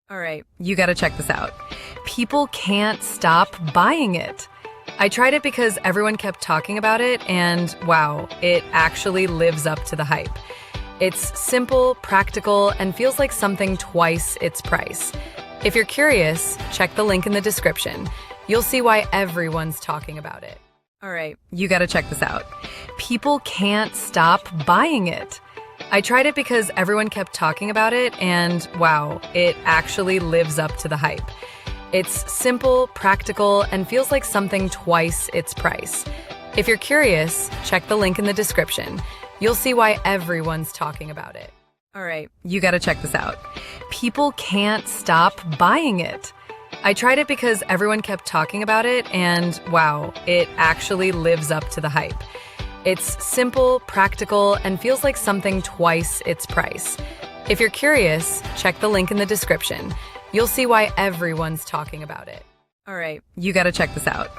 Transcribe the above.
All right, you gotta check this out. People can't stop buying it. I tried it because everyone kept talking about it, and wow, it actually lives up to the hype. It's simple, practical, and feels like something twice its price. If you're curious, check the link in the description. You'll see why everyone's talking about it. All right, you gotta check this out. People can't stop buying it. I tried it because everyone kept talking about it, and wow, it actually lives up to the hype. It's simple, practical, and feels like something twice its price. If you're curious, check the link in the description. You'll see why everyone's talking about it. All right, you gotta check this out. People can't stop buying it. I tried it because everyone kept talking about it, and wow, it actually lives up to the hype. It's simple, practical, and feels like something twice its price. If you're curious, check the link in the description. You'll see why everyone's talking about it. All right, you gotta check this out.